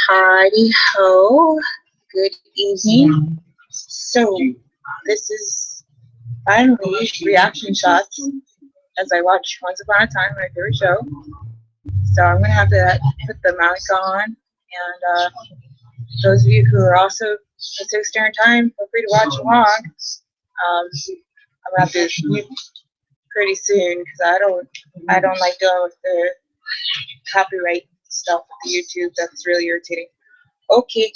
Heidi ho, good evening. So, this is finally reaction shots as I watch Once Upon a Time, my favorite show. So, I'm going to have to put the mic on. And those of you who are also Pacific Standard Time, feel free to watch along. I'm going to have to mute pretty soon because I don't like dealing with the copyright stuff with the YouTube. That's really irritating. Okay.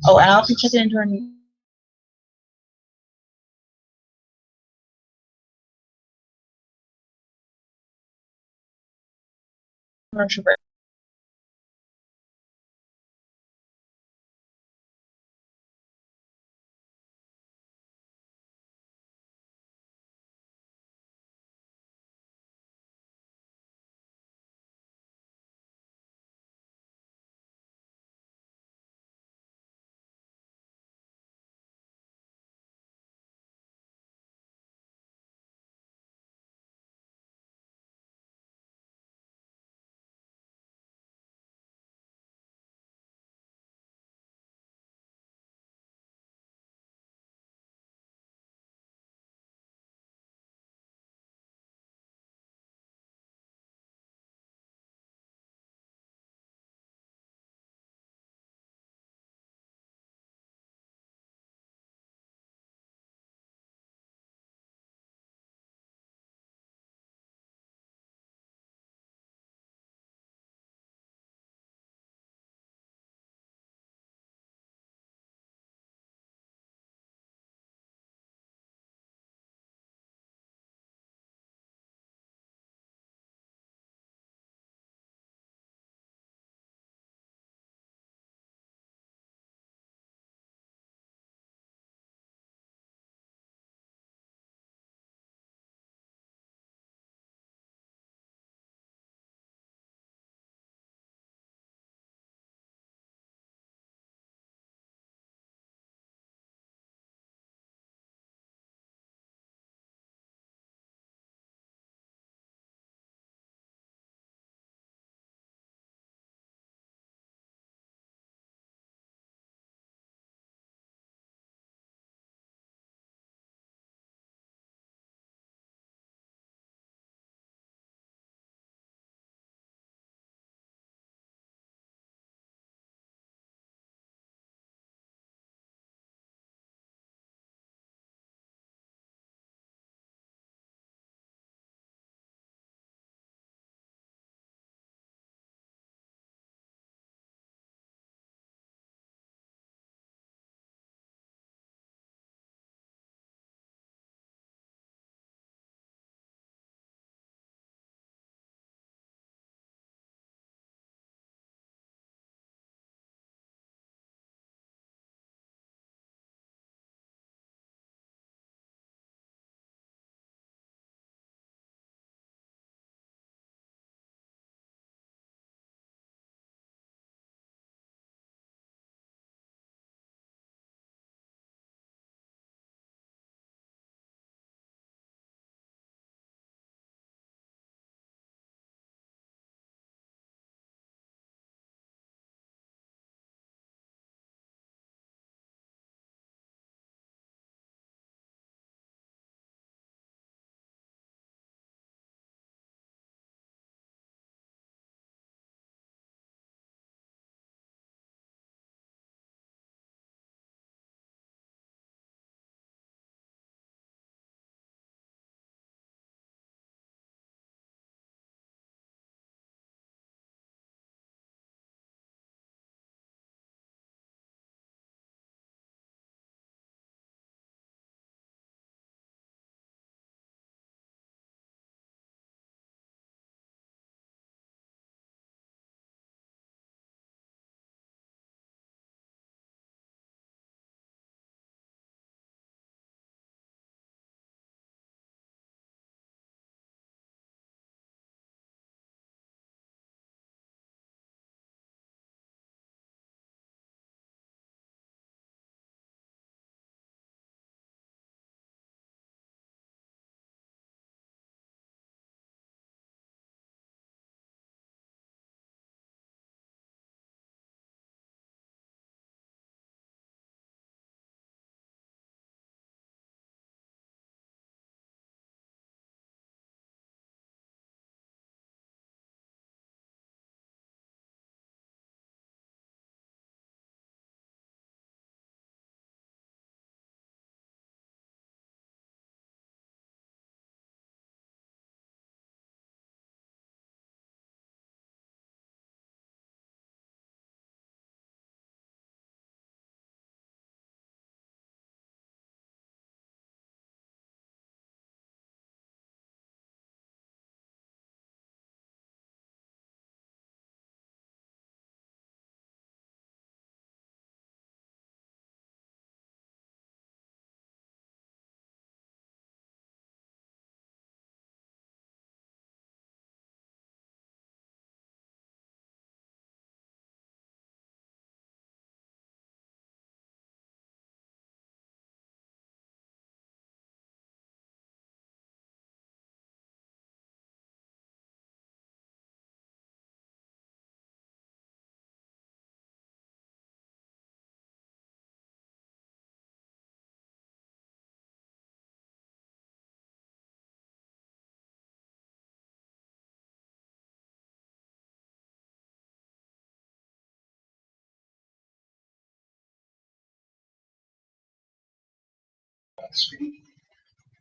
Oh, and I'll be checking into our commercial break.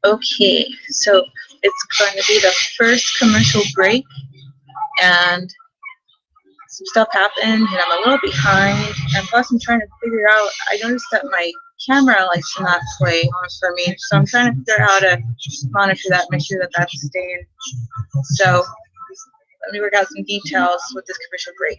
Okay, so it's going to be the first commercial break, and some stuff happened, and I'm a little behind. And plus, I'm trying to figure out. I noticed that my camera likes to not play for me, so I'm trying to figure out how to monitor that, make sure that that's staying. So let me work out some details with this commercial break.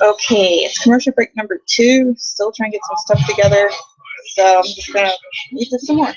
Okay, it's commercial break number 2. Still trying to get some stuff together. So I'm just gonna eat this some more.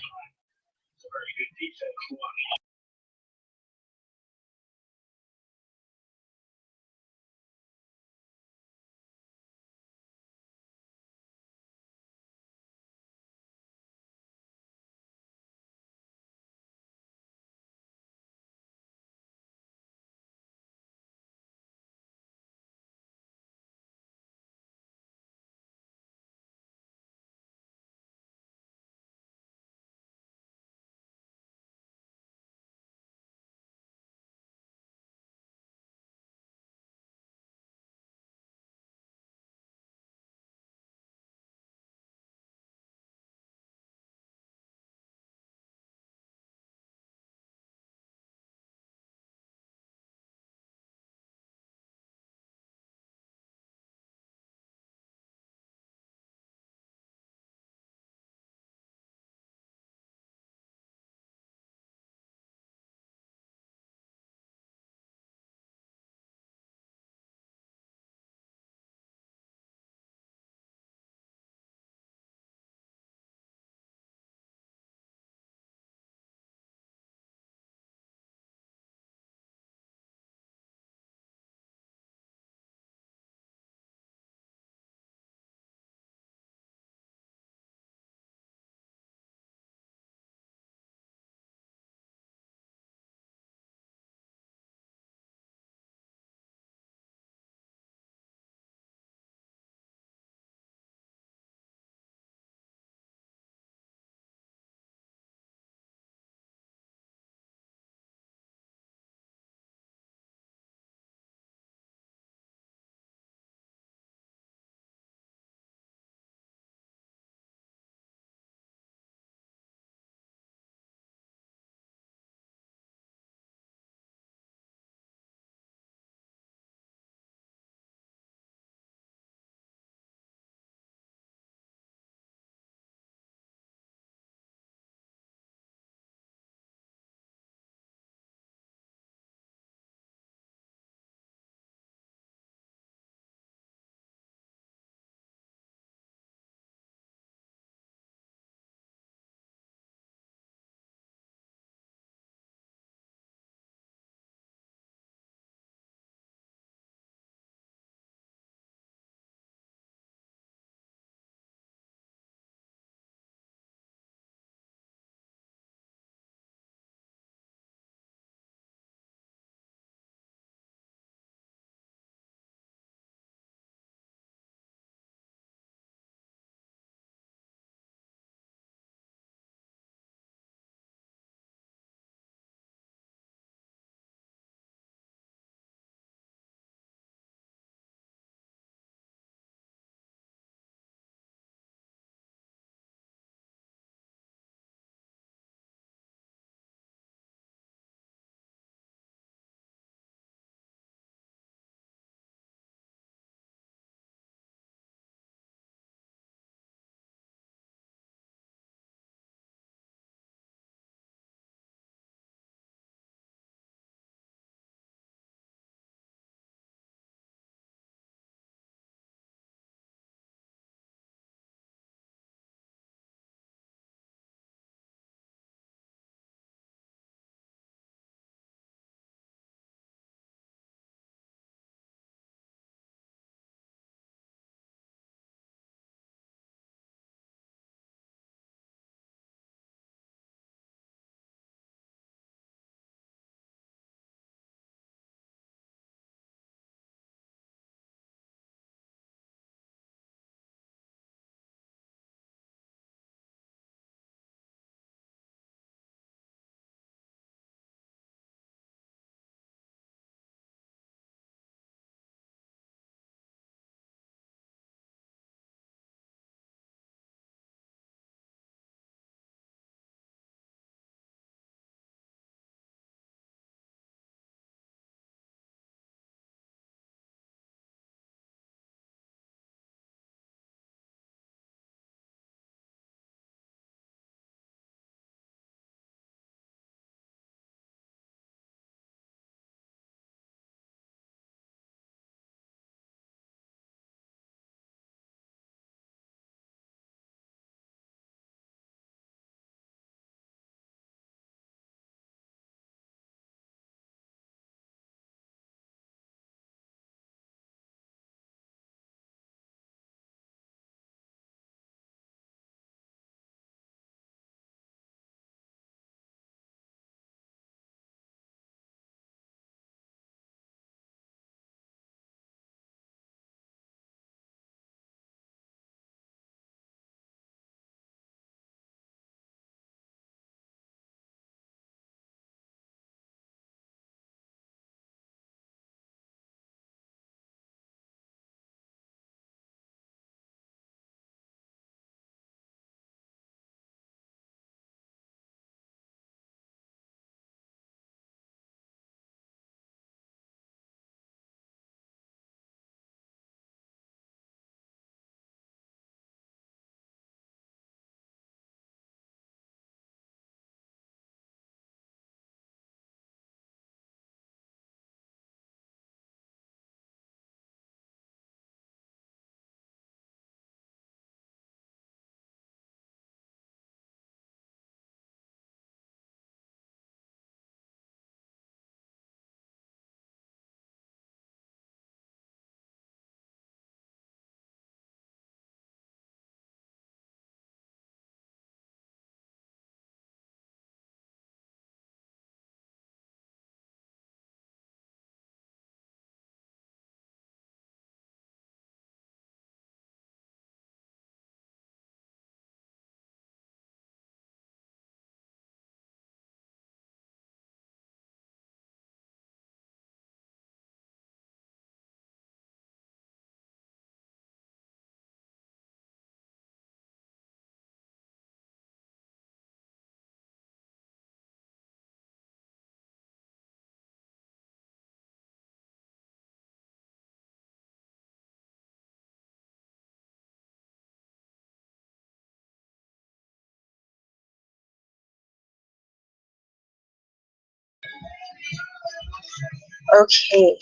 Okay.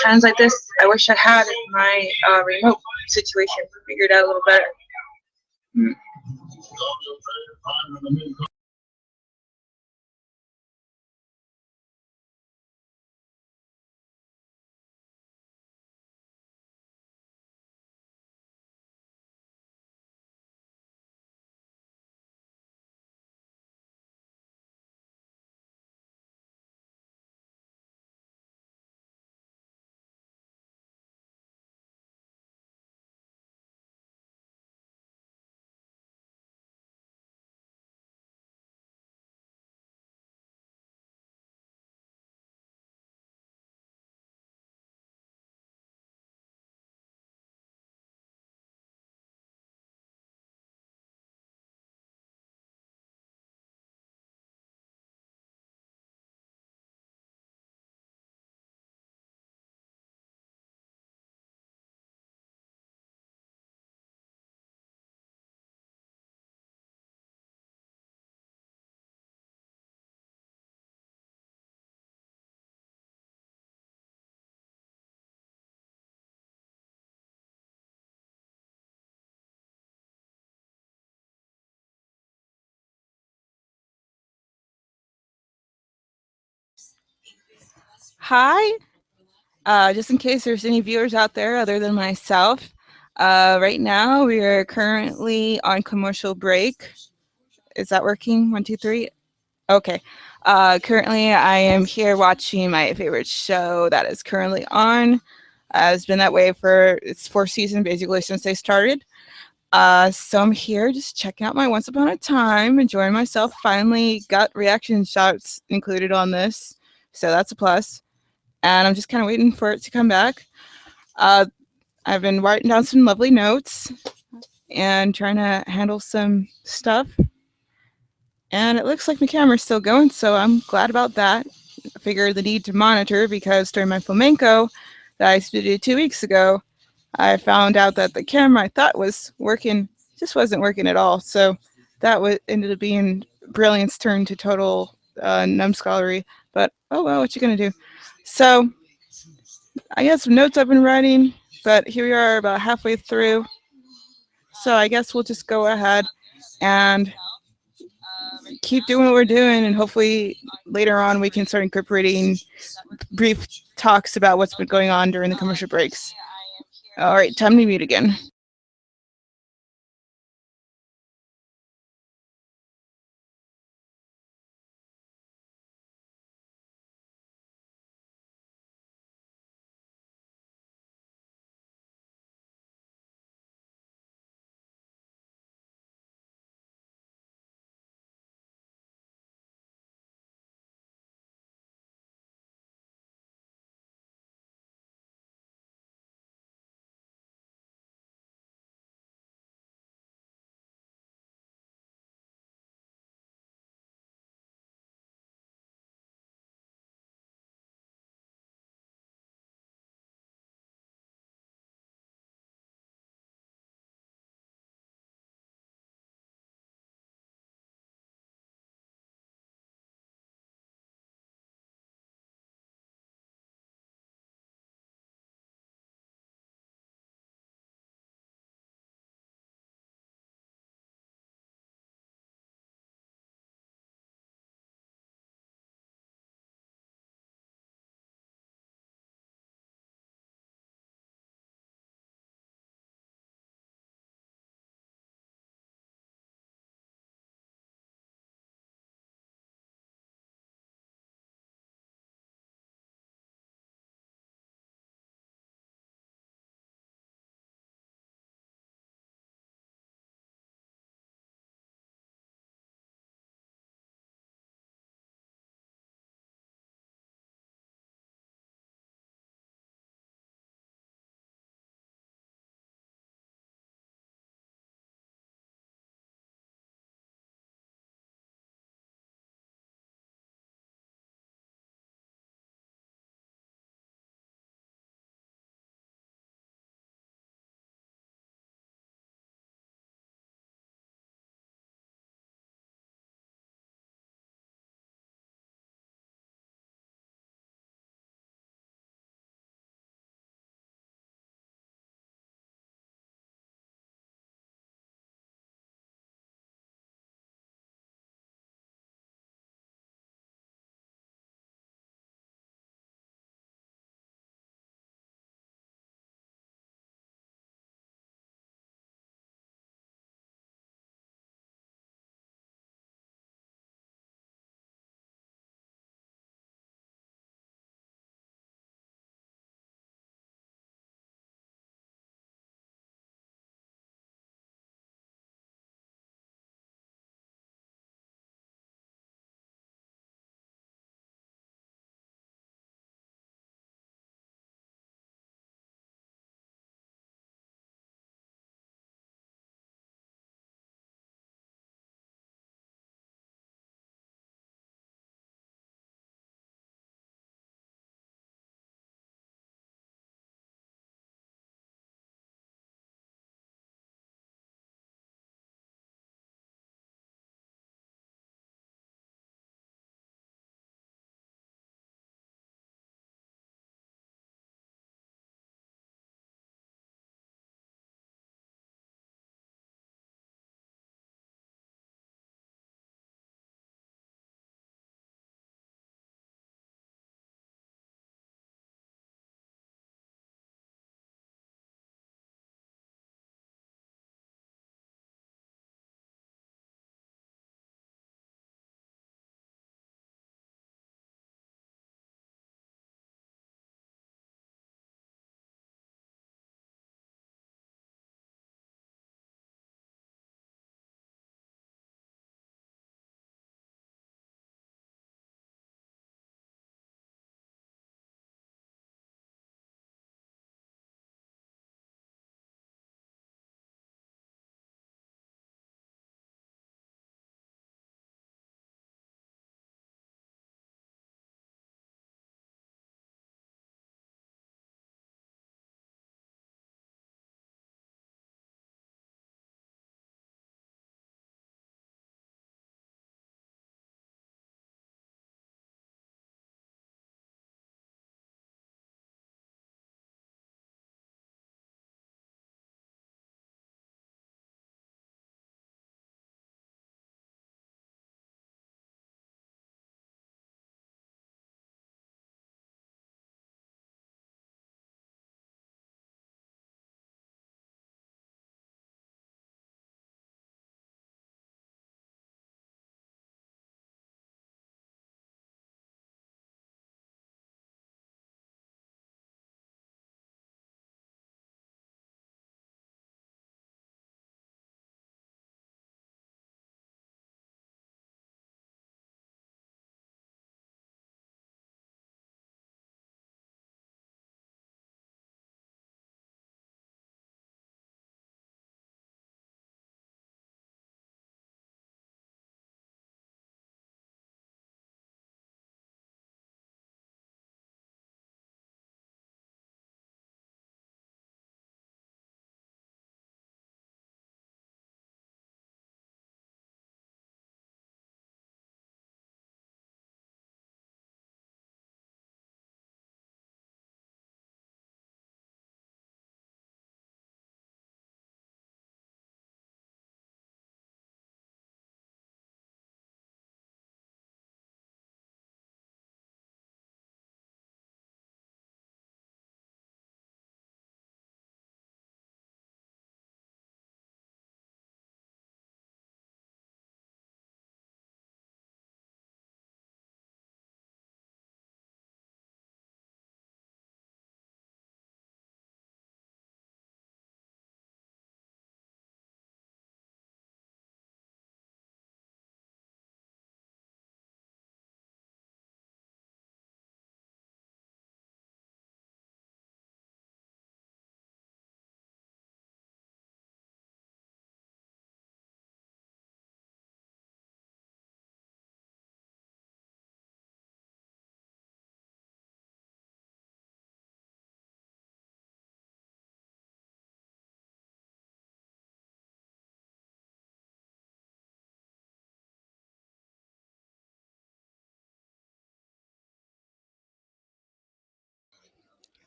Times like this, I wish I had my remote situation figured out a little better. Hmm. Hi. Just in case there's any viewers out there other than myself, right now we are currently on commercial break. Is that working? 1, 2, 3. Okay. Currently, I am here watching my favorite show that is currently on. It's been that way for its fourth season, basically since they started. So I'm here just checking out my Once Upon a Time, enjoying myself. Finally got reaction shots included on this, so that's a plus. And I'm just kind of waiting for it to come back. Uh, I've been writing down some lovely notes and trying to handle some stuff. And it looks like my camera's still going, so I'm glad about that. I figured the need to monitor because during my flamenco that I studied 2 weeks ago, I found out that the camera I thought was working just wasn't working at all. So that ended up being brilliance turned to total numbskullery. But oh well, what you gonna do? So I got some notes I've been writing, but here we are about halfway through. So I guess we'll just go ahead and keep doing what we're doing, and hopefully later on we can start incorporating brief talks about what's been going on during the commercial breaks. All right, time to mute again.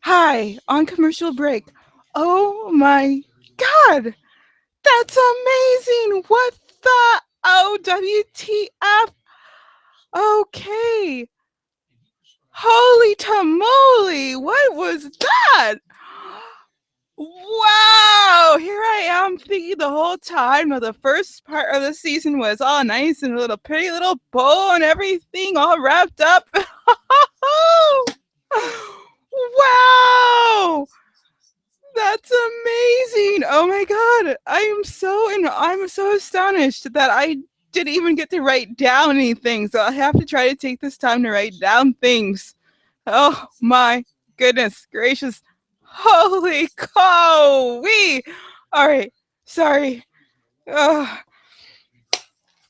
Hi, on commercial break. Oh my god! That's amazing! What the OWTF? Okay. Holy tamale! What was that? Wow! Here I am thinking the whole time of the first part of the season was all nice and a little pretty little bow and everything all wrapped up. Wow! That's amazing! Oh my god, I'm so astonished that I didn't even get to write down anything. So I have to try to take this time to write down things. Oh my goodness gracious! Holy cow! All right, sorry. Oh,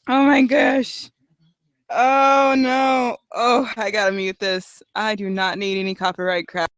oh my gosh. Oh no. Oh, I gotta mute this. I do not need any copyright crap.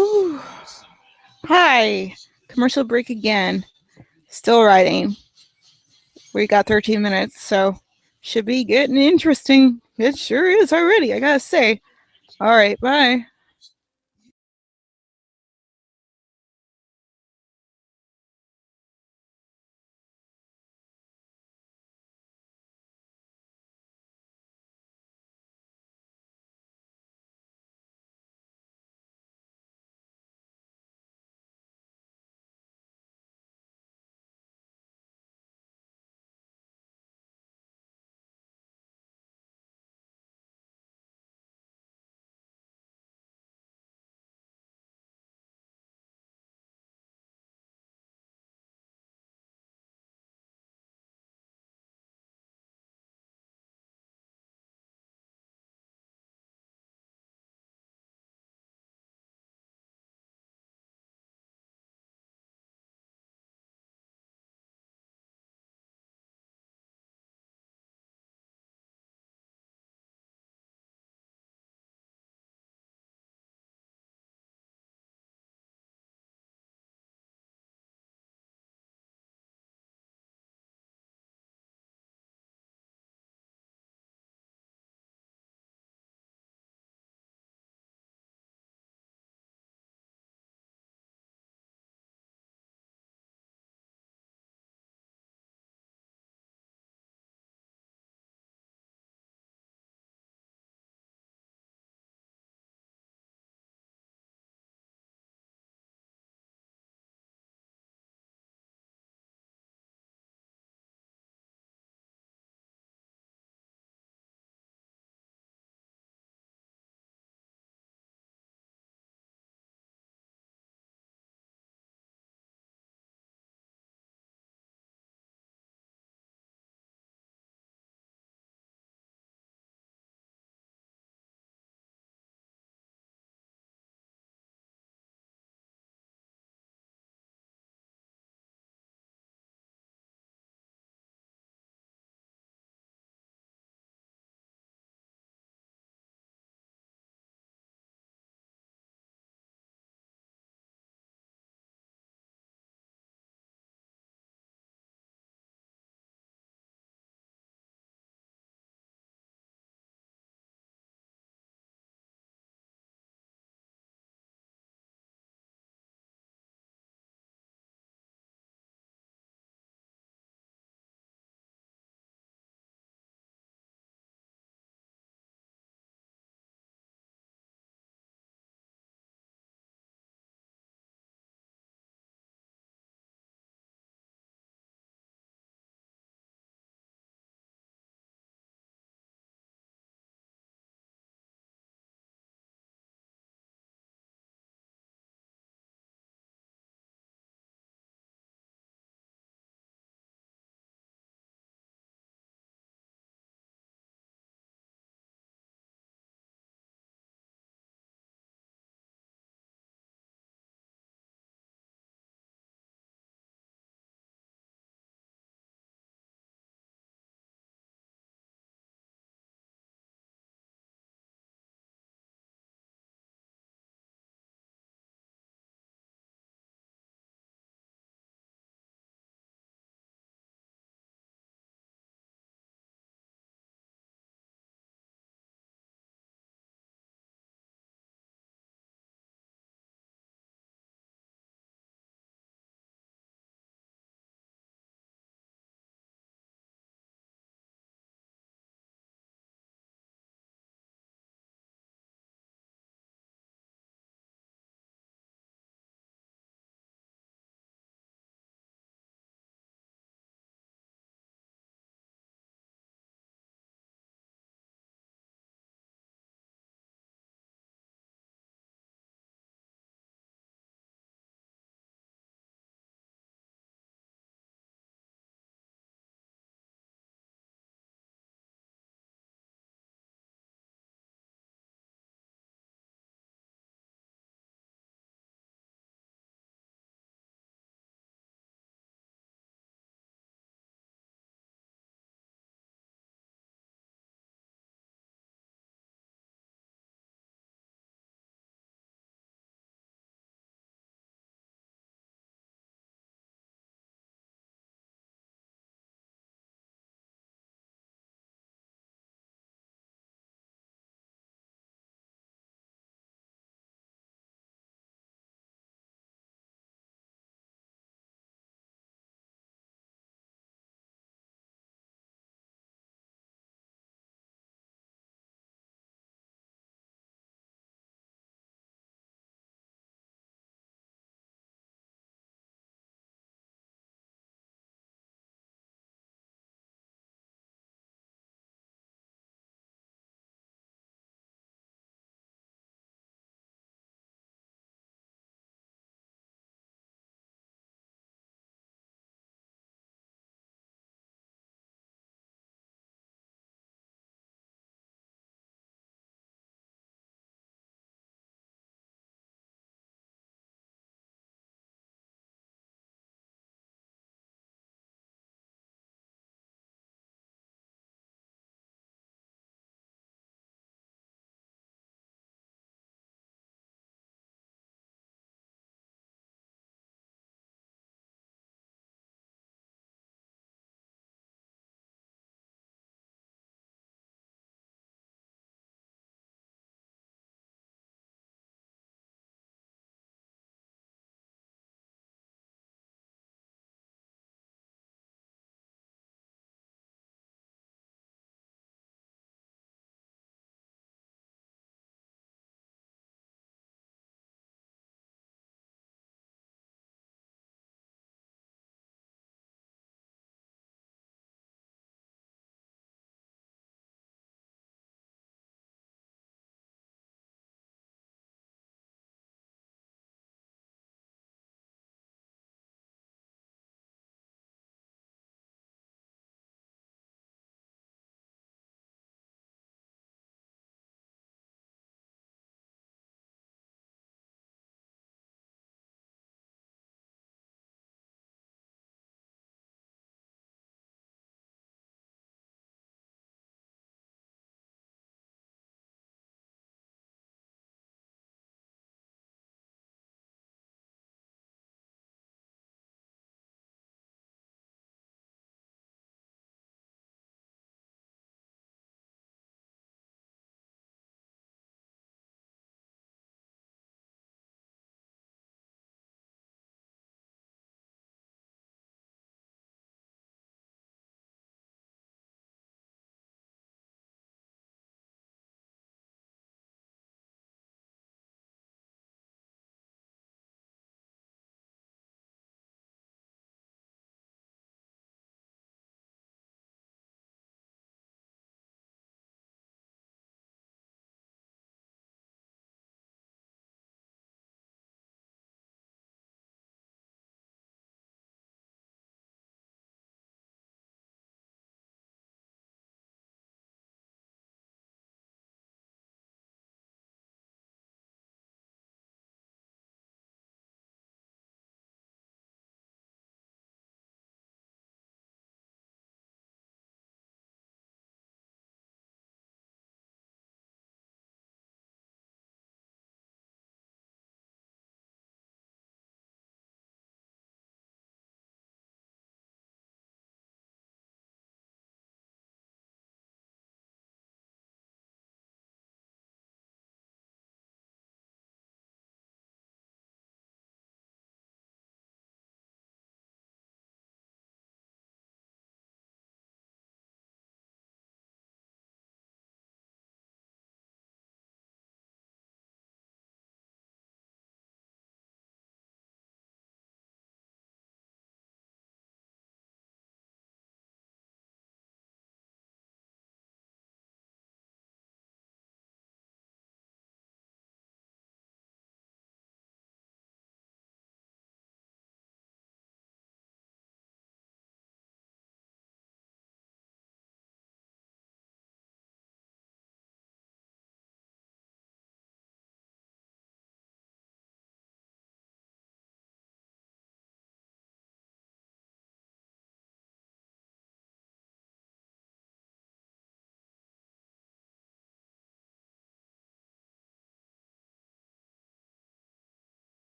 Whew. Hi. Commercial break again. Still writing. We got 13 minutes, so should be getting interesting. It sure is already, I gotta say. All right, bye.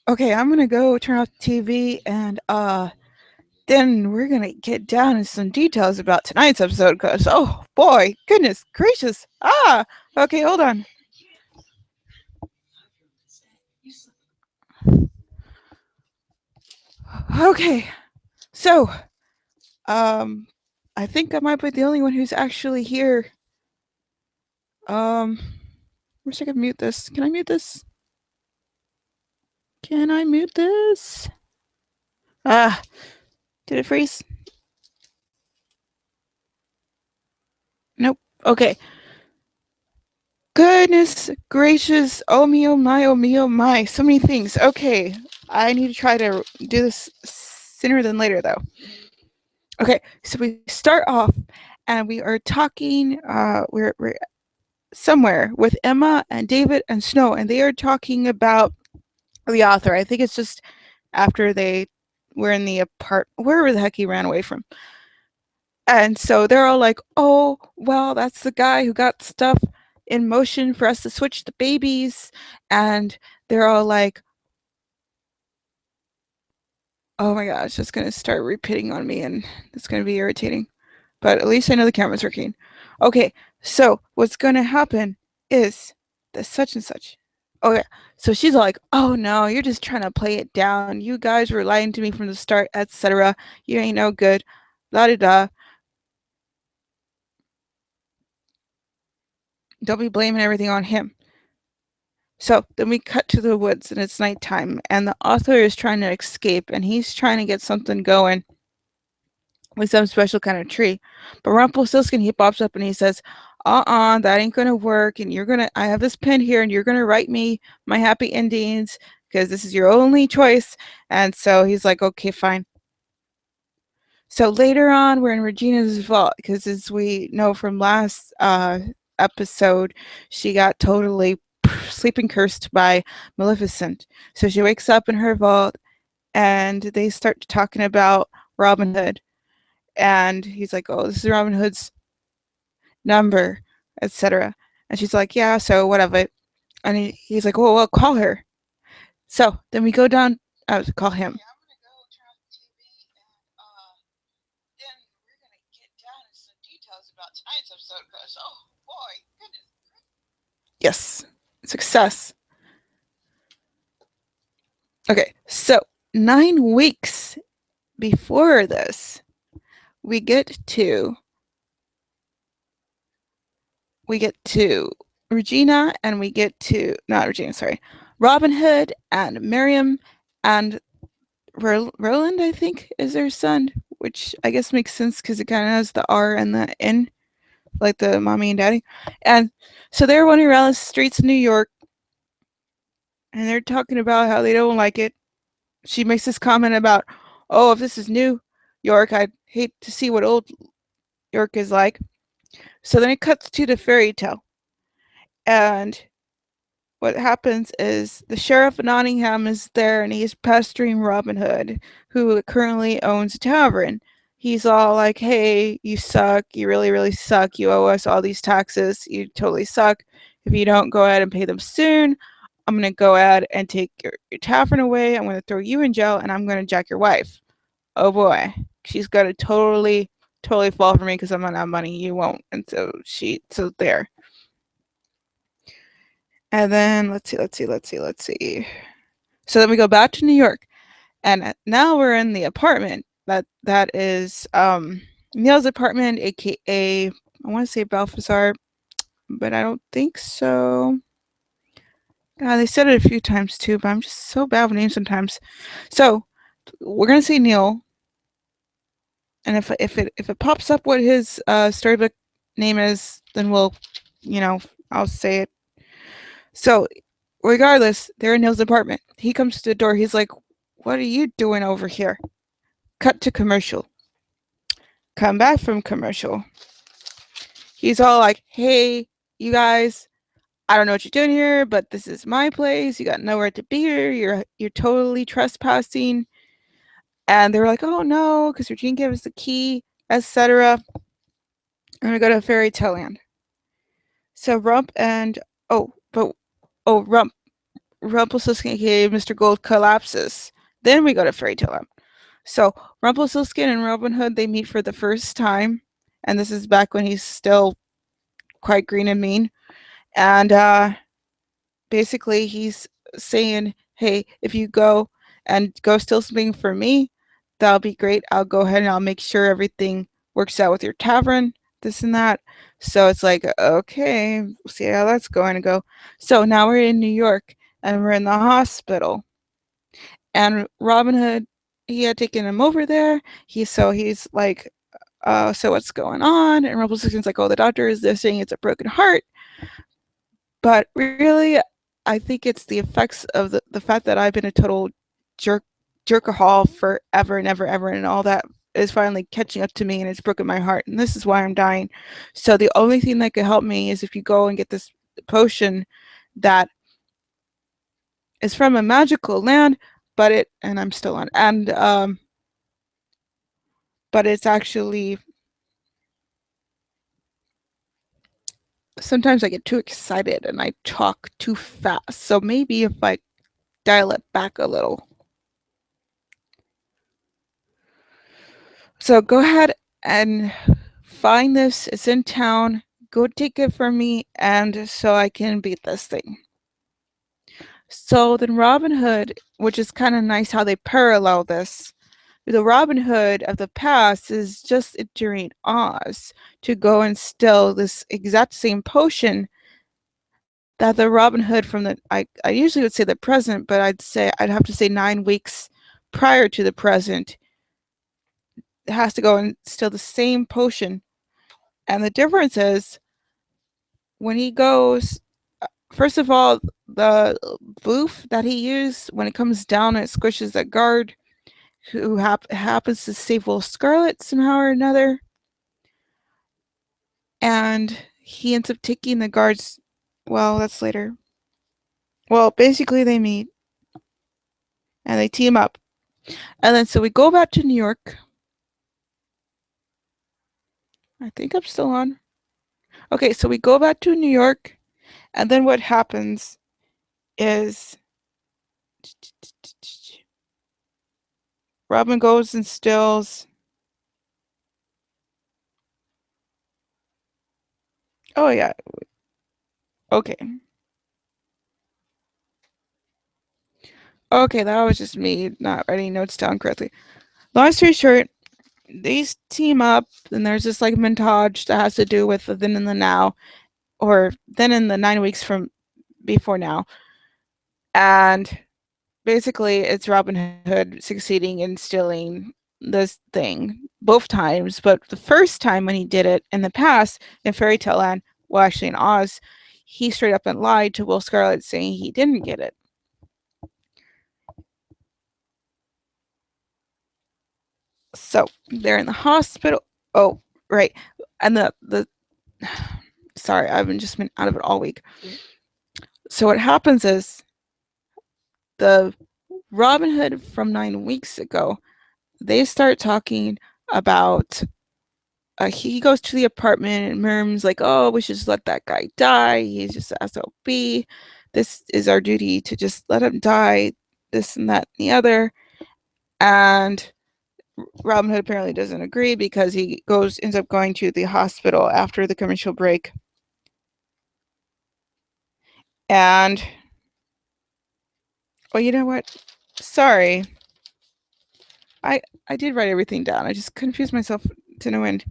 Okay, I'm gonna go turn off the TV and then we're gonna get down in some details about tonight's episode because oh boy, goodness gracious. Okay, hold on. Okay, so um I think I might be the only one who's actually here. Wish I could mute this. Can I mute this? Can I mute this? Did it freeze? Nope. Okay. Goodness gracious. Oh me, oh my, oh me, oh my. So many things. Okay. I need to try to do this sooner than later, though. Okay. So we start off and we are talking, we're somewhere with Emma and David and Snow, and they are talking about the author. I think it's just after they were in the wherever the heck he ran away from. And so they're all like, oh, well, that's the guy who got stuff in motion for us to switch the babies. And they're all like, oh my gosh, it's going to start repeating on me and it's going to be irritating. But at least I know the camera's working. Okay, so what's going to happen is the such and such. Okay, so she's like, oh no, you're just trying to play it down. You guys were lying to me from the start, etc. You ain't no good. La da da. Don't be blaming everything on him. So then we cut to the woods and it's nighttime and the author is trying to escape and he's trying to get something going with some special kind of tree. But Rumpelstiltskin, he pops up and he says, that ain't gonna work and I have this pen here and you're gonna write me my happy endings because this is your only choice. And so he's like, okay, fine. So later on, we're in Regina's vault because, as we know from last episode, she got totally sleeping cursed by Maleficent. So she wakes up in her vault, and they start talking about Robin Hood, and he's like, "Oh, this is Robin Hood's number, etc." And she's like, "Yeah, so whatever." And he's like, "Well, call her." So then we go down. Call him. Then we're gonna get down into some details about tonight's episode because oh boy, goodness. Yes, success. Okay, so 9 weeks before this, we get to Regina and we get to not Regina, sorry, Robin Hood and Miriam and Roland, I think, is their son, which I guess makes sense because it kind of has the R and the N, like the mommy and daddy. And so they're wandering around the streets of New York and they're talking about how they don't like it. She makes this comment about, oh, if this is New York, I'd hate to see what old York is like. So then it cuts to the fairy tale. And what happens is the sheriff of Nottingham is there and he's pestering Robin Hood, who currently owns a tavern. He's all like, hey, you suck. You really, really suck. You owe us all these taxes. You totally suck. If you don't go ahead and pay them soon, I'm going to go ahead and take your tavern away. I'm going to throw you in jail and I'm going to jack your wife. Oh boy. She's going to totally, totally fall for me because I'm going to have money. You won't. And so there. And then let's see. So then we go back to New York, and now we're in the apartment that is Neil's apartment, aka I want to say Balthazar, but I don't think so. They said it a few times too, but I'm just so bad with names sometimes. So we're gonna say Neil, and if it pops up what his storybook name is, then I'll say it. So regardless, they're in Neil's apartment. He comes to the door. He's like, "What are you doing over here?" Cut to commercial. Come back from commercial. He's all like, "Hey, you guys, I don't know what you're doing here, but this is my place. You got nowhere to be here. You're totally trespassing." And they were like, "Oh no, because Regine gave us the key, etc." And we go to Fairy Tale Land. So Rump and Rump Rumpelstiltskin, aka Mr. Gold, collapses. Then we go to Fairy Tale Land. So Rumpelstiltskin and Robin Hood, they meet for the first time, and this is back when he's still quite green and mean. And basically, he's saying, "Hey, if you go and go steal something for me, that'll be great. I'll go ahead and I'll make sure everything works out with your tavern, this and that." So it's like, okay, we'll see how that's going to go. So now we're in New York and we're in the hospital. And Robin Hood, he had taken him over there. He's like, so what's going on? And Rumpelstiltskin's like, oh, the doctor is there saying it's a broken heart. But really, I think it's the effects of the fact that I've been a total jerkahol forever and ever, and all that is finally catching up to me, and it's broken my heart, and this is why I'm dying. So the only thing that could help me is if you go and get this potion that is from a magical land, and I'm still on, and but it's actually, sometimes I get too excited and I talk too fast. So maybe if I dial it back a little. So go ahead and find this. It's in town. Go take it from me, and so I can beat this thing. So then Robin Hood, which is kind of nice how they parallel this. The Robin Hood of the past is just entering Oz to go and steal this exact same potion that the Robin Hood from I usually would say the present, but I'd have to say 9 weeks prior to the present has to go and steal the same potion. And the difference is when he goes, first of all, the boof that he used when it comes down and it squishes that guard who happens to save Will Scarlet somehow or another. And he ends up taking the guards. Well, that's later. Well, basically, they meet and they team up. And then so we go back to New York. I think I'm still on. Okay, so we go back to New York. And then what happens is Robin goes and steals. Oh, yeah. Okay. Okay, that was just me not writing notes down correctly. Long story short, these team up, and there's this like montage that has to do with the then and the now, or then in the 9 weeks from before now. And basically, it's Robin Hood succeeding in stealing this thing both times. But the first time when he did it in the past in Fairy Tale Land, well, actually in Oz, he straight up and lied to Will Scarlet saying he didn't get it. So they're in the hospital. Oh, right. And the sorry, I've just been out of it all week. So what happens is the Robin Hood from 9 weeks ago, they start talking about he goes to the apartment and Myrm's like, oh, we should just let that guy die. He's just an SOB. This is our duty to just let him die, this and that and the other. And Robin Hood apparently doesn't agree because he ends up going to the hospital after the commercial break. And, well, you know what? Sorry. I did write everything down. I just confused myself to no end.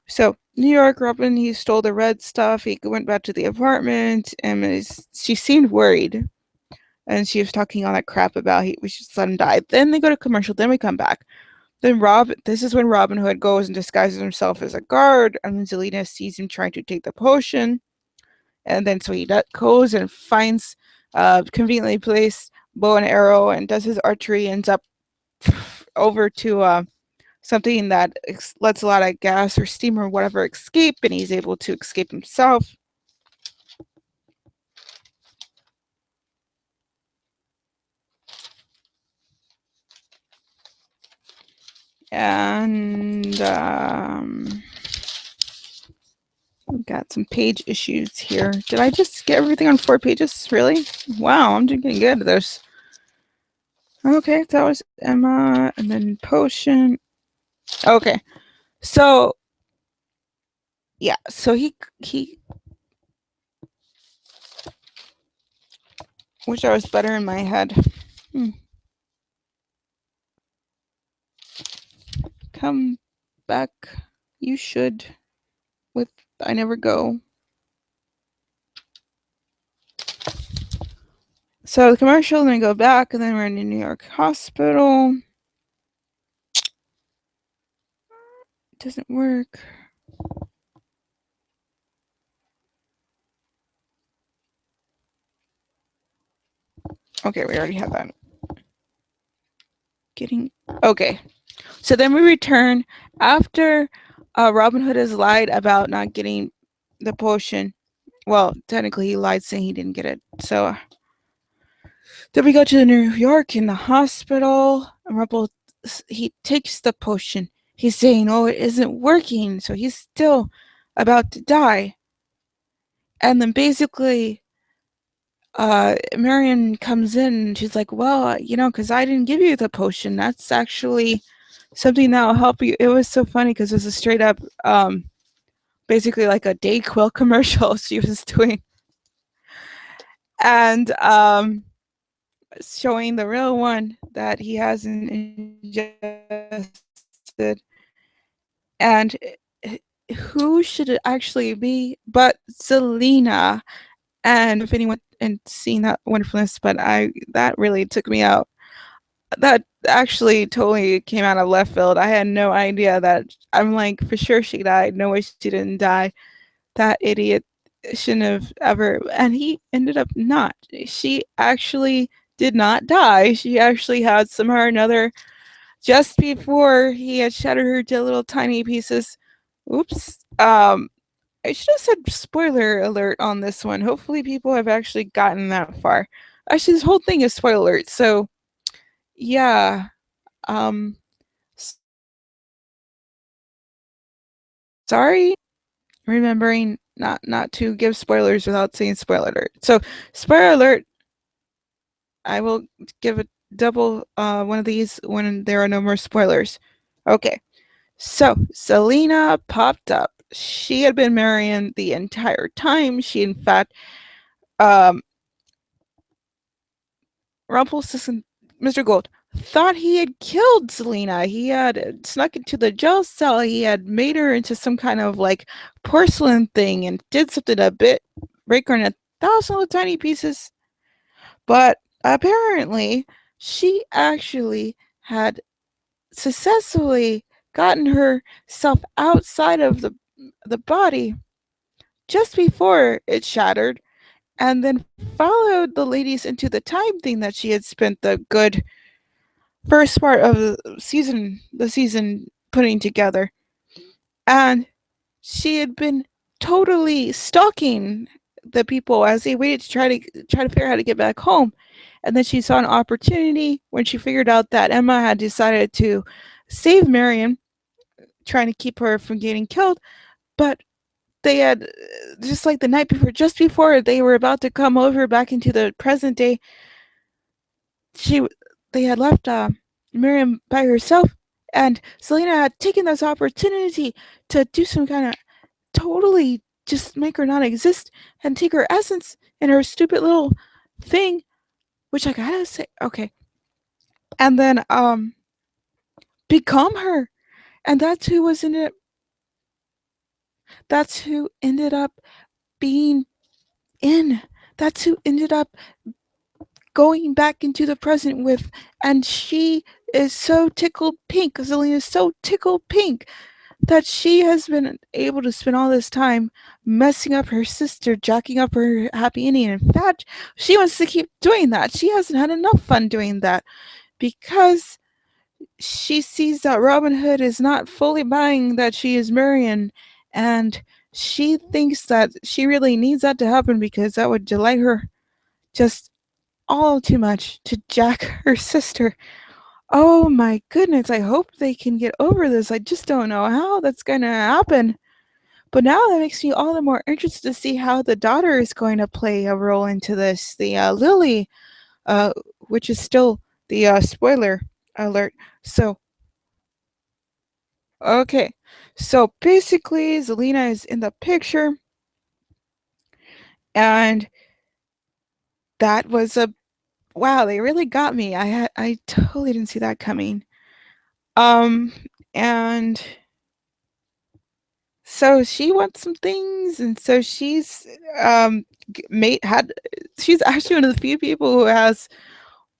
So New York, Robin, he stole the red stuff. He went back to the apartment, and she seemed worried, and she was talking all that crap about we should let him die. Then they go to commercial. Then we come back. Then this is when Robin Hood goes and disguises himself as a guard, and then Zelina sees him trying to take the potion, and then so he goes and finds conveniently placed bow and arrow and does his archery. Ends up over to something that lets a lot of gas or steam or whatever escape, and he's able to escape himself. And got some page issues here. Did I just get everything on 4 pages? Really? Wow, I'm doing getting good at this. Okay, that was Emma, and then potion. Okay, so yeah, so he wish I was better in my head. Come back. You should. With I never go. So the commercial, then we go back, and then we're in the New York hospital. It doesn't work. Okay, we already have that. Okay. So then we return after Robin Hood has lied about not getting the potion. Well, technically he lied saying he didn't get it. So then we go to New York in the hospital, and Rumple, he takes the potion. He's saying, oh, it isn't working. So he's still about to die. And then basically Marion comes in and she's like, well, because I didn't give you the potion. That's actually something that will help you. It was so funny because it was a straight up, basically like a Dayquil commercial she was doing. And showing the real one that he hasn't ingested. And who should it actually be but Selena? And if anyone and seen that wonderfulness, but that really took me out. That actually totally came out of left field. I had no idea that. I'm like, for sure she died. No way she didn't die. That idiot shouldn't have ever. And he ended up not. She actually did not die. She actually had somehow or another, just before he had shattered her to little tiny pieces. Oops. I should have said spoiler alert on this one. Hopefully people have actually gotten that far. Actually, this whole thing is spoiler alert. So yeah. Sorry. Remembering not to give spoilers without saying spoiler alert. So spoiler alert, I will give a double one of these when there are no more spoilers. Okay. So Selena popped up. She had been Marion the entire time. She in fact Rumpelstiltskin, Mr. Gold, thought he had killed Selena. He had snuck into the jail cell. He had made her into some kind of like porcelain thing and did something a bit, break her in 1,000 little tiny pieces. But apparently, she actually had successfully gotten herself outside of the body just before it shattered, and then followed the ladies into the time thing that she had spent the good first part of the season putting together. And she had been totally stalking the people as they waited to try to figure out how to get back home. And then she saw an opportunity when she figured out that Emma had decided to save Marion, trying to keep her from getting killed. But they had, just like the night before, just before they were about to come over back into the present day, they had left Miriam by herself, and Selena had taken this opportunity to do some kind of totally just make her not exist and take her essence and her stupid little thing, which I gotta say, okay, and then become her, and that's who ended up being in. That's who ended up going back into the present with, and she is so tickled pink. Zelina is so tickled pink that she has been able to spend all this time messing up her sister, jacking up her happy ending. In fact, she wants to keep doing that. She hasn't had enough fun doing that because she sees that Robin Hood is not fully buying that she is Marion, and she thinks that she really needs that to happen because that would delight her just all too much to jack her sister. Oh my goodness, I hope they can get over this. I just don't know how that's going to happen. But now that makes me all the more interested to see how the daughter is going to play a role into this. The Lily, uh, which is still the spoiler alert. So, okay. So basically, Zelina is in the picture, and that was a wow. They really got me. I totally didn't see that coming. Um, and so she wants some things, and so she's made had she's actually one of the few people who has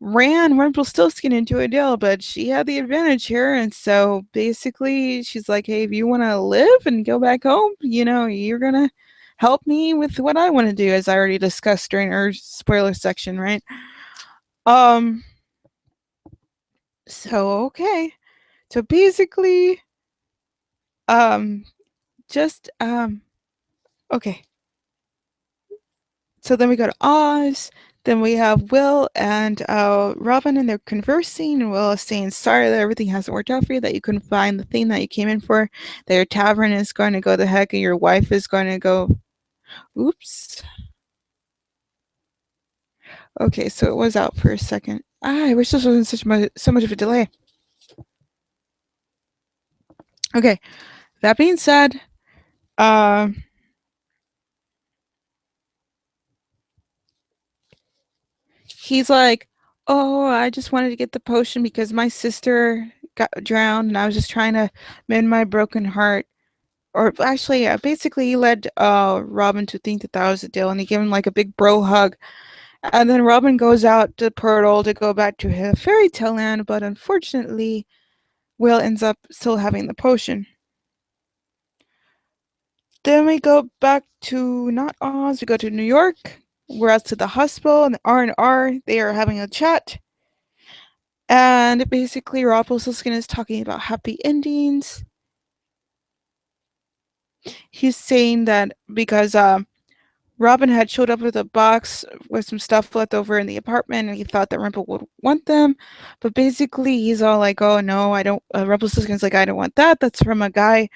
ran Rumpelstiltskin into a deal, but she had the advantage here, and so basically she's like, "Hey, if you want to live and go back home, you're gonna help me with what I want to do," as I already discussed during our spoiler section, right? Um, so okay, so basically, um, just okay. So then we go to Oz. Then we have Will and Robin, and they're conversing. And Will is saying, "Sorry that everything hasn't worked out for you, that you couldn't find the thing that you came in for, that your tavern is going to go the heck, and your wife is going to go." Oops. Okay, so it was out for a second. I wish this wasn't so much of a delay. Okay, that being said, um, he's like, "Oh, I just wanted to get the potion because my sister got drowned, and I was just trying to mend my broken heart." Or actually, basically, he led Robin to think that that was a deal, and he gave him like a big bro hug. And then Robin goes out to Portal to go back to his fairy tale land, but unfortunately, Will ends up still having the potion. Then we go back to not Oz, we go to New York. We're out to the hospital and the R&R. They are having a chat. And basically, Rumpelstiltskin is talking about happy endings. He's saying that because Robin had showed up with a box with some stuff left over in the apartment, and he thought that Rumple would want them. But basically, he's all like, "Oh no, I don't." Rumpelstiltskin's like, "I don't want that. That's from a guy.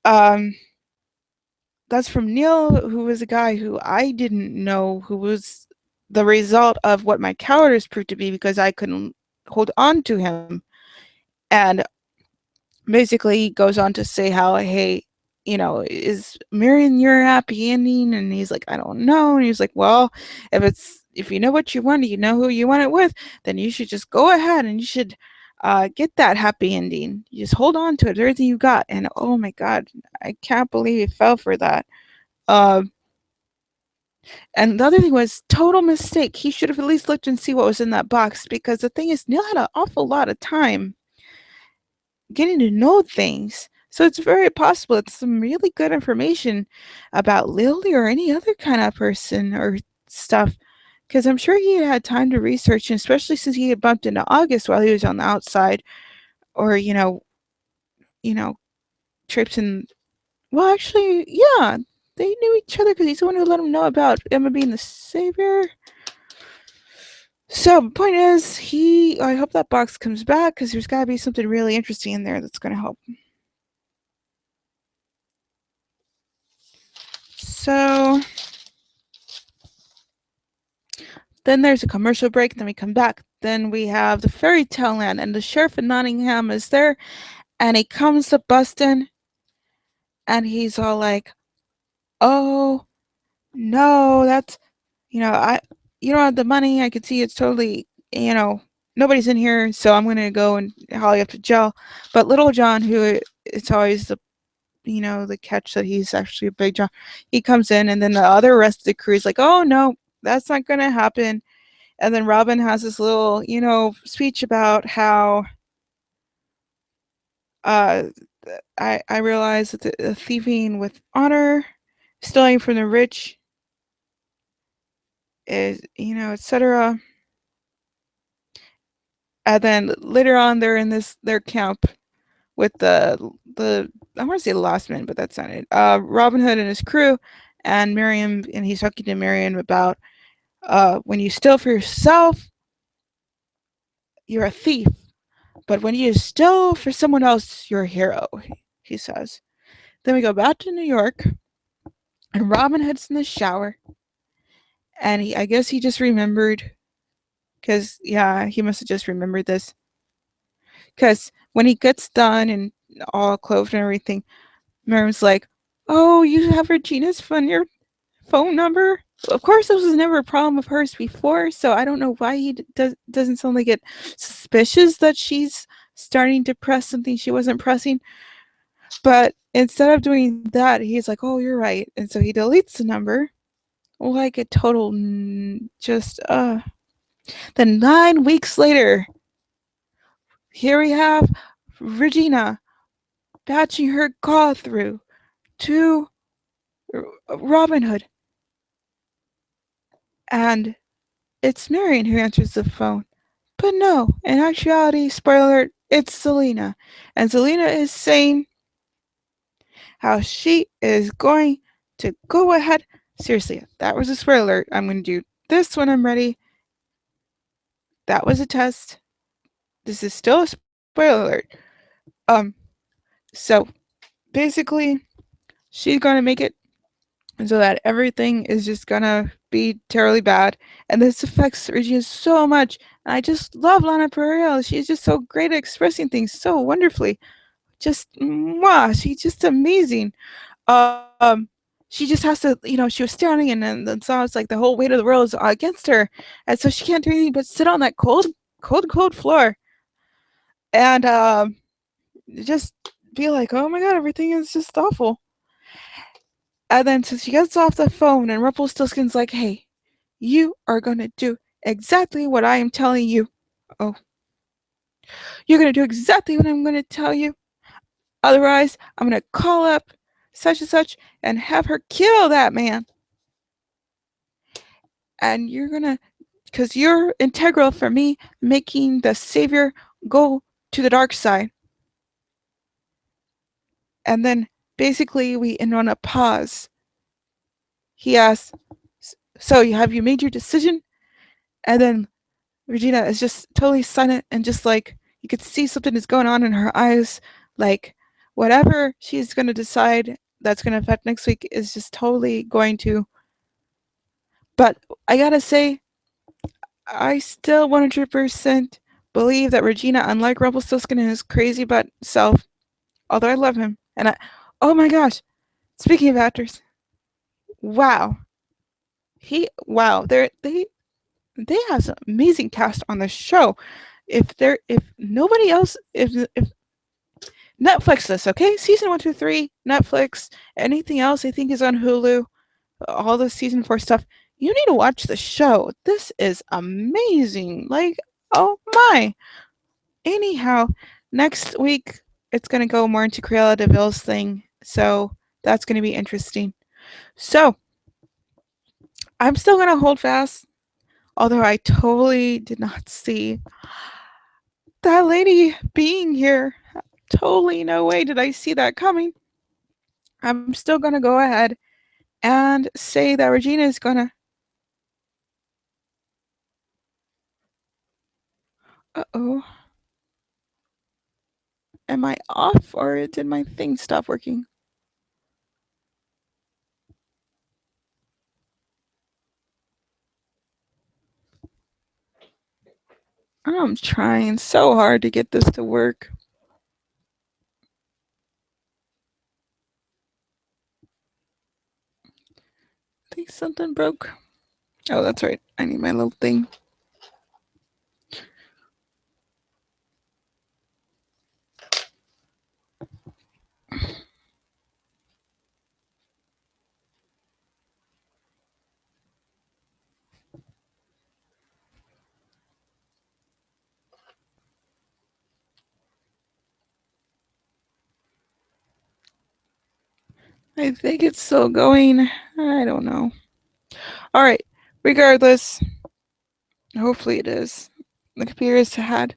Um, that's from Neil, who was a guy who I didn't know, who was the result of what my cowardice proved to be because I couldn't hold on to him." And basically, he goes on to say how, "Hey, is Marion your happy ending?" And he's like, "I don't know." And he's like, "Well, if you know what you want, you know who you want it with, then you should just go ahead and you should get that happy ending. You just hold on to it, everything you got." And oh my God, I can't believe he fell for that. Uh, and the other thing was total mistake. He should have at least looked and see what was in that box, because the thing is, Neil had an awful lot of time getting to know things. So it's very possible it's some really good information about Lily or any other kind of person or stuff. Because I'm sure he had time to research, and especially since he had bumped into August while he was on the outside, or you know, traipsing. Well, actually, yeah, they knew each other because he's the one who let him know about Emma being the savior. So, point is, I hope that box comes back because there's got to be something really interesting in there that's going to help. So, then there's a commercial break, then we come back. Then we have the fairy tale land, and the sheriff in Nottingham is there, and he comes to Buston, and he's all like, "Oh, no, that's, I, you don't have the money. I can see it's totally, nobody's in here, so I'm going to go and haul you up to jail." But Little John, who it's always the catch that he's actually a big John, he comes in, and then the other rest of the crew is like, "Oh, no, that's not going to happen." And then Robin has this little, speech about how uh, I realize that the thieving with honor, stealing from the rich, is, etc. And then later on, they're in their camp with the I want to say the Last Man, but that's not it. Robin Hood and his crew, and Miriam, and he's talking to Miriam about when you steal for yourself, you're a thief. But when you steal for someone else, you're a hero, he says. Then we go back to New York, and Robin Hood's in the shower, and I guess he just remembered, because yeah, he must have just remembered this. Because when he gets done and all clothed and everything, Miriam's like, "Oh, you have Regina's your phone number?" Of course, this was never a problem of hers before, so I don't know why he doesn't suddenly get suspicious that she's starting to press something she wasn't pressing. But instead of doing that, he's like, "Oh, you're right," and so he deletes the number. Like a total just Then 9 weeks later, here we have Regina patching her call through to Robin Hood, and it's Marion who answers the phone. But no, in actuality, spoiler alert, it's Selena. And Selena is saying how she is going to go ahead. Seriously, that was a spoiler alert. I'm going to do this when I'm ready. That was a test. This is still a spoiler alert. Um, so basically, she's going to make it so that everything is just gonna be terribly bad. And this affects Regina so much. And I just love Lana Pereira. She's just so great at expressing things so wonderfully. Just mwah, she's just amazing. Um, she just has to, she was standing and so it's like the whole weight of the world is against her. And so she can't do anything but sit on that cold floor. And just be like, oh my god, everything is just awful. And then so she gets off the phone and Rumpelstiltskin's like, hey, you are going to do exactly what I am telling you. Oh, you're going to do exactly what I'm going to tell you. Otherwise, I'm going to call up such and such and have her kill that man. And you're going to, because you're integral for me making the savior go to the dark side. And then basically we end on a pause. He asks, so have you made your decision? And then Regina is just totally silent and just like you could see something is going on in her eyes. Like whatever she's going to decide that's going to affect next week is just totally going to. But I gotta say, I still 100% believe that Regina, unlike Rumpelstiltskin and his crazy butt self, although I love him, and oh my gosh, speaking of actors, wow, they have some amazing cast on the show. If nobody else, if Netflix this, okay? Season 1 through 3, Netflix. Anything else I think is on Hulu. All the season 4 stuff. You need to watch the show. This is amazing. Like, oh my. Anyhow, next week it's gonna go more into Cruella de Vil's thing. So that's gonna be interesting. So I'm still gonna hold fast. Although I totally did not see that lady being here. Totally no way did I see that coming. I'm still gonna go ahead and say that Regina is gonna. Uh-oh. Am I off or did my thing stop working? I'm trying so hard to get this to work. I think something broke. Oh, that's right. I need my little thing. I think it's still going. I don't know. All right. Regardless, hopefully it is. The computer's had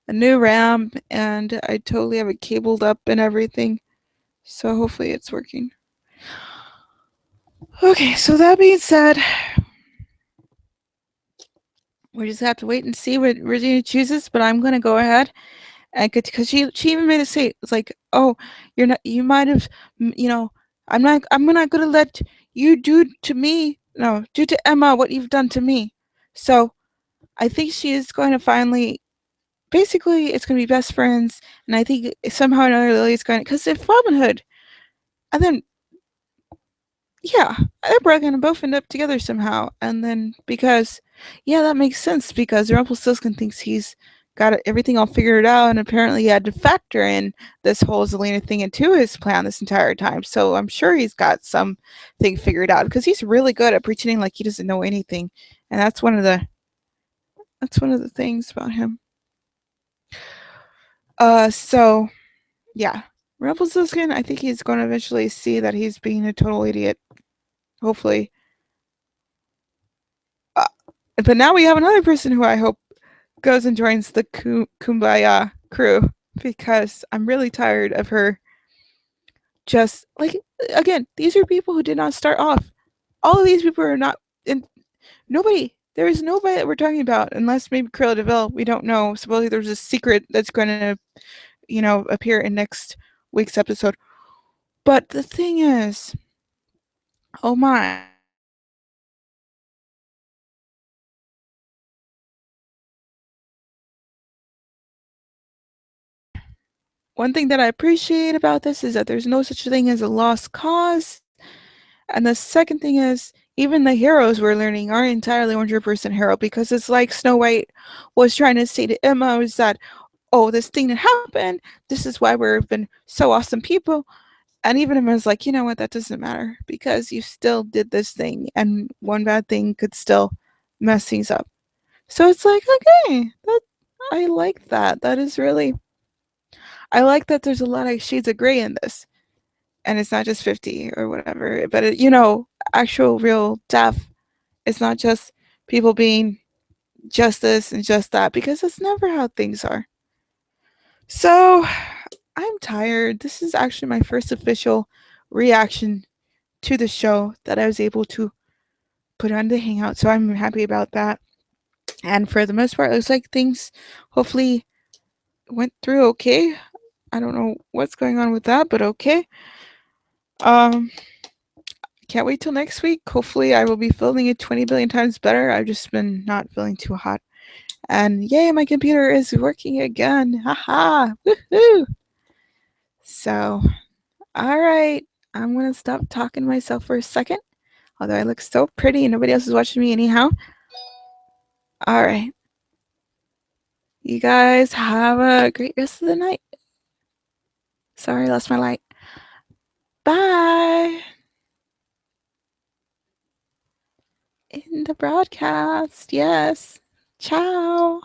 a new RAM and I totally have it cabled up and everything. So hopefully it's working. Okay, so that being said, we just have to wait and see what Regina chooses, but I'm going to go ahead and because she even made it say it's like, oh, you're not, you might have, I'm not gonna let you do to me, no, do to Emma what you've done to me. So I think she is going to finally, basically, it's going to be best friends, and I think somehow or another Lily's going to, because if Robin Hood, and then yeah, they're probably gonna both end up together somehow, and then because yeah, that makes sense because Rumpelstiltskin thinks he's got everything all figured out, and apparently he had to factor in this whole Zelena thing into his plan this entire time. So I'm sure he's got something figured out because he's really good at pretending like he doesn't know anything, and that's one of the things about him. So yeah, Rumpelstiltskin, I think he's going to eventually see that he's being a total idiot. Hopefully. Uh, but now we have another person who I hope goes and joins the Kumbaya crew because I'm really tired of her. Just like, again, these are people who did not start off. All of these people are not in. Nobody. There is nobody that we're talking about unless maybe Cruella de Vil. We don't know. Supposedly there's a secret that's going to, appear in next week's episode. But the thing is, oh my. One thing that I appreciate about this is that there's no such thing as a lost cause. And the second thing is, even the heroes we're learning aren't entirely 100% hero because it's like Snow White was trying to say to Emma was that, oh, this thing that happened, this is why we've been so awesome people. And even Emma's like, you know what, that doesn't matter because you still did this thing and one bad thing could still mess things up. So it's like, okay, I like that. That is really, I like that there's a lot of shades of gray in this and it's not just 50 or whatever, but actual real death. It's not just people being just this and just that because that's never how things are. So I'm tired. This is actually my first official reaction to the show that I was able to put on the Hangout. So I'm happy about that. And for the most part, it looks like things hopefully went through okay. I don't know what's going on with that, but okay. Um, can't wait till next week. Hopefully, I will be feeling it 20 billion times better. I've just been not feeling too hot. And yay, my computer is working again. Haha. Woohoo. So, all right. I'm going to stop talking to myself for a second. Although I look so pretty and nobody else is watching me anyhow. All right. You guys have a great rest of the night. Sorry, I lost my light. Bye. In the broadcast. Yes. Ciao.